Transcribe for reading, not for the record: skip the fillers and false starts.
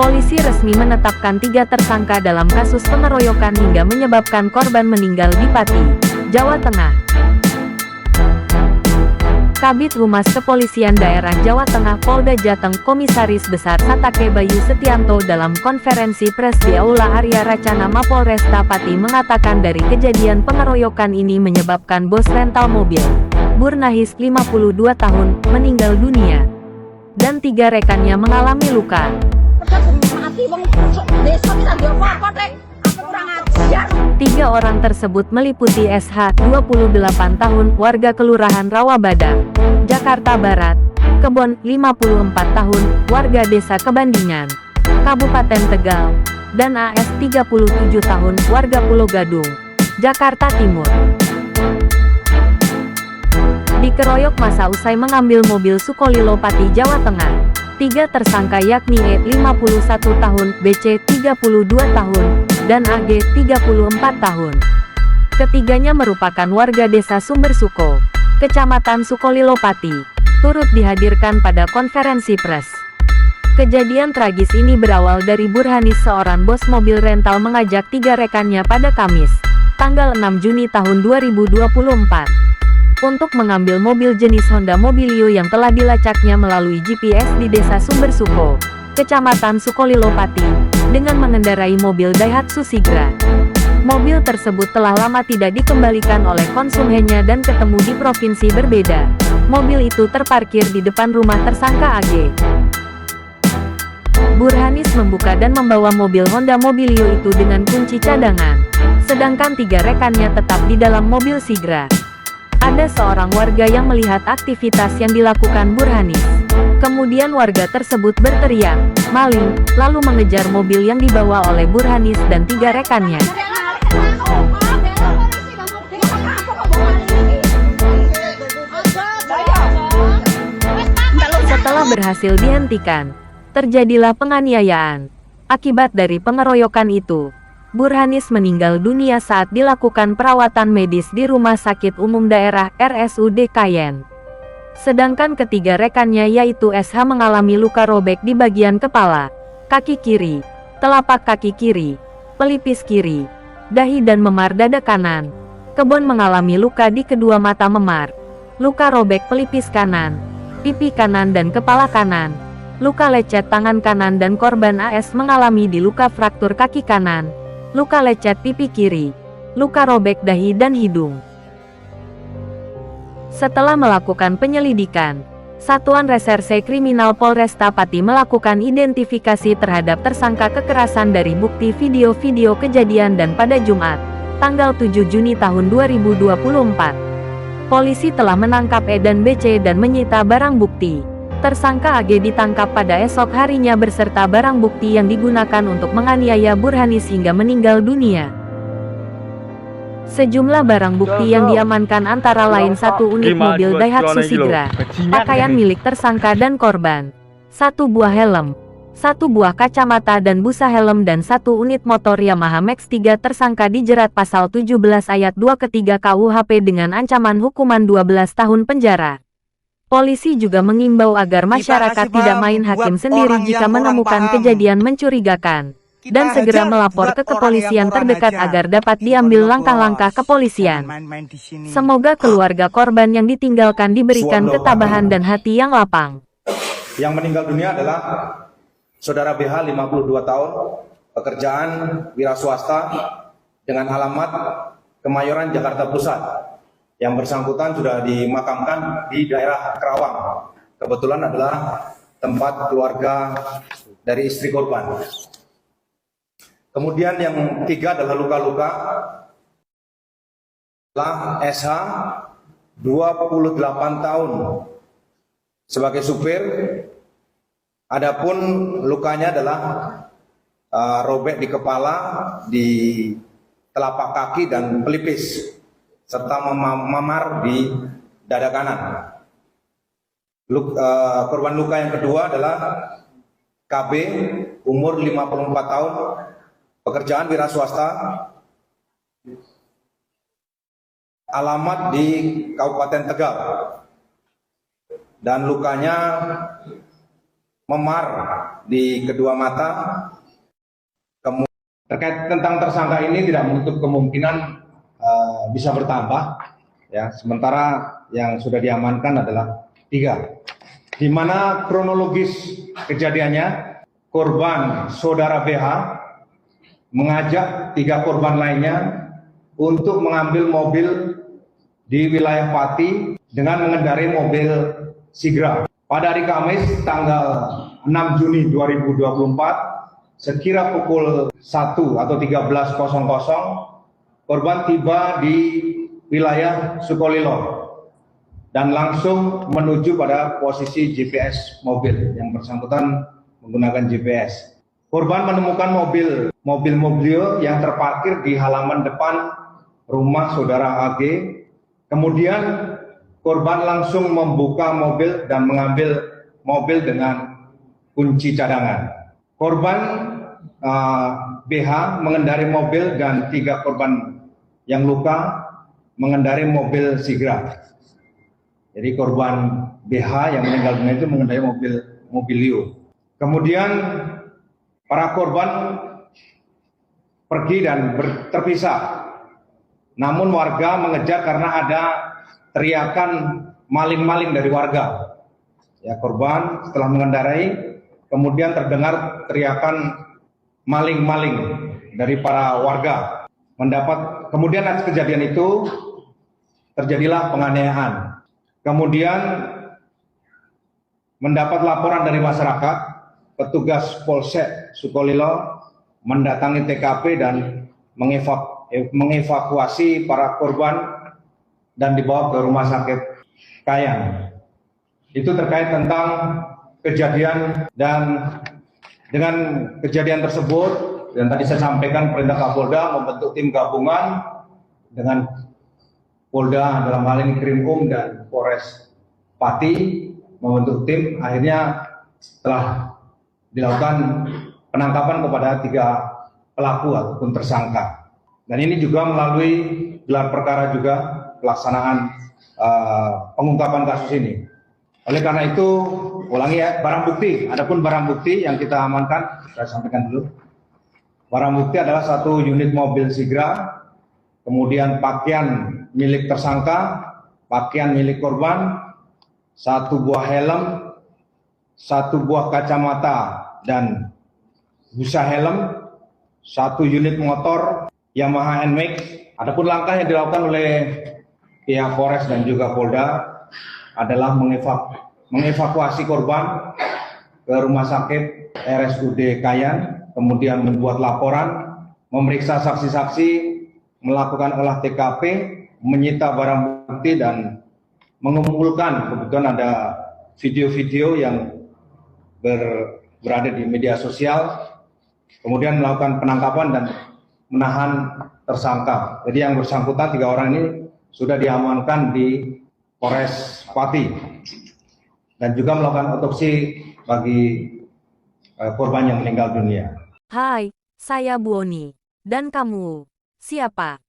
Polisi resmi menetapkan 3 tersangka dalam kasus pengeroyokan hingga menyebabkan korban meninggal di Pati, Jawa Tengah. Kabid Humas Kepolisian Daerah Jawa Tengah Polda Jateng Komisaris Besar Satake Bayu Setianto dalam konferensi pers di Aula Arya Racana Mapolresta Pati mengatakan dari kejadian pengeroyokan ini menyebabkan bos rental mobil, Burnahis 52 tahun, meninggal dunia, dan 3 rekannya mengalami luka. 3 orang tersebut meliputi SH, 28 tahun, warga Kelurahan Rawabada, Jakarta Barat, Kebon, 54 tahun, warga Desa Kebandingan, Kabupaten Tegal, dan AS, 37 tahun, warga Pulau Gadung, Jakarta Timur. Dikeroyok massa usai mengambil mobil Sukolilo Pati, Jawa Tengah. 3 tersangka yakni E, 51 tahun, BC, 32 tahun, dan AG, 34 tahun. Ketiganya merupakan warga Desa Sumbersuko, Kecamatan Sukolilo Pati, turut dihadirkan pada konferensi pers. Kejadian tragis ini berawal dari Burhanis, seorang bos mobil rental mengajak 3 rekannya pada Kamis, tanggal 6 Juni tahun 2024. Untuk mengambil mobil jenis Honda Mobilio yang telah dilacaknya melalui GPS di Desa Sumbersuko, Kecamatan Sukolilo Pati, dengan mengendarai mobil Daihatsu Sigra. Mobil tersebut telah lama tidak dikembalikan oleh konsumennya dan ketemu di provinsi berbeda. Mobil itu terparkir di depan rumah tersangka AG. Burhanis membuka dan membawa mobil Honda Mobilio itu dengan kunci cadangan, sedangkan 3 rekannya tetap di dalam mobil Sigra. Ada seorang warga yang melihat aktivitas yang dilakukan Burhanis. Kemudian warga tersebut berteriak, "Maling!" lalu mengejar mobil yang dibawa oleh Burhanis dan 3 rekannya. Setelah berhasil dihentikan, terjadilah penganiayaan. Akibat dari pengeroyokan itu, Burhanis meninggal dunia saat dilakukan perawatan medis di Rumah Sakit Umum Daerah RSUD Kayen. Sedangkan ketiga rekannya yaitu SH mengalami luka robek di bagian kepala, kaki kiri, telapak kaki kiri, pelipis kiri, dahi dan memar dada kanan. Kebon mengalami luka di kedua mata memar, luka robek pelipis kanan, pipi kanan dan kepala kanan, luka lecet tangan kanan dan korban AS mengalami di luka fraktur kaki kanan, luka lecet pipi kiri, luka robek dahi dan hidung. Setelah melakukan penyelidikan, Satuan Reserse Kriminal Polresta Pati melakukan identifikasi terhadap tersangka kekerasan dari bukti video-video kejadian dan pada Jumat, tanggal 7 Juni tahun 2024, polisi telah menangkap E dan BC dan menyita barang bukti. Tersangka AG ditangkap pada esok harinya beserta barang bukti yang digunakan untuk menganiaya Burhanis hingga meninggal dunia. Sejumlah barang bukti yang diamankan antara lain 1 unit mobil Daihatsu Sigra, pakaian milik tersangka dan korban, 1 buah helm, 1 buah kacamata dan busa helm dan 1 unit motor Yamaha Max 3. Tersangka dijerat pasal 17 ayat 2 ketiga KUHP dengan ancaman hukuman 12 tahun penjara. Polisi juga mengimbau agar masyarakat tidak main hakim sendiri jika menemukan kejadian mencurigakan, dan segera melapor ke kepolisian terdekat agar dapat diambil langkah-langkah kepolisian. Semoga keluarga korban yang ditinggalkan diberikan ketabahan dan hati yang lapang. Yang meninggal dunia adalah Saudara BH 52 tahun, pekerjaan wira swasta dengan alamat Kemayoran, Jakarta Pusat. Yang bersangkutan sudah dimakamkan di daerah Kerawang. Kebetulan adalah tempat keluarga dari istri korban. Kemudian yang 3 adalah luka-luka adalah SH 28 tahun sebagai supir. Adapun lukanya adalah robek di kepala, di telapak kaki dan pelipis, serta memar di dada kanan. Korban luka yang kedua adalah KB, umur 54 tahun, pekerjaan wira swasta, alamat di Kabupaten Tegal, dan lukanya memar di kedua mata. Terkait tentang tersangka ini tidak menutup kemungkinan bisa bertambah, ya. Sementara yang sudah diamankan adalah 3. Di mana kronologis kejadiannya, korban saudara BH mengajak 3 korban lainnya untuk mengambil mobil di wilayah Pati dengan mengendarai mobil Sigra. Pada hari Kamis tanggal 6 Juni 2024 sekira pukul 1 atau 13.00 korban tiba di wilayah Sukolilo dan langsung menuju pada posisi GPS mobil yang bersangkutan menggunakan GPS. Korban menemukan mobil Moblio yang terparkir di halaman depan rumah saudara AG. Kemudian korban langsung membuka mobil dan mengambil mobil dengan kunci cadangan. Korban BH mengendarai mobil dan 3 korban yang luka mengendarai mobil Sigra. Jadi korban BH yang meninggal dunia itu mengendarai mobil Mobilio. Kemudian para korban pergi dan terpisah. Namun warga mengejar karena ada teriakan maling-maling dari warga. Ya, korban setelah mengendarai kemudian terdengar teriakan maling-maling dari para warga. Kemudian atas kejadian itu terjadilah penganiayaan. Kemudian mendapat laporan dari masyarakat, petugas Polsek Sukolilo mendatangi TKP dan mengevakuasi para korban dan dibawa ke rumah sakit Kayan. Itu terkait tentang kejadian, dan dengan kejadian tersebut dan tadi saya sampaikan perintah Kapolda membentuk tim gabungan dengan Polda dalam hal ini Krimum dan Polres Pati membentuk tim. Akhirnya setelah dilakukan penangkapan kepada 3 pelaku ataupun tersangka, dan ini juga melalui gelar perkara juga pelaksanaan pengungkapan kasus ini. Oleh karena itu, ulangi ya, barang bukti. Adapun barang bukti yang kita amankan, saya sampaikan dulu. Barang bukti adalah 1 unit mobil Sigra, kemudian pakaian milik tersangka, pakaian milik korban, 1 buah helm, 1 buah kacamata dan busa helm, 1 unit motor Yamaha NMAX. Adapun langkah yang dilakukan oleh pihak Polres dan juga Polda adalah mengevakuasi korban ke rumah sakit RSUD Kayan, kemudian membuat laporan, memeriksa saksi-saksi, melakukan olah TKP, menyita barang bukti dan mengumpulkan, kebetulan ada video-video yang berada di media sosial, kemudian melakukan penangkapan dan menahan tersangka. Jadi yang bersangkutan 3 orang ini sudah diamankan di Polres Pati dan juga melakukan otopsi bagi korban yang meninggal dunia. Hai, saya Bu Oni. Dan kamu, siapa?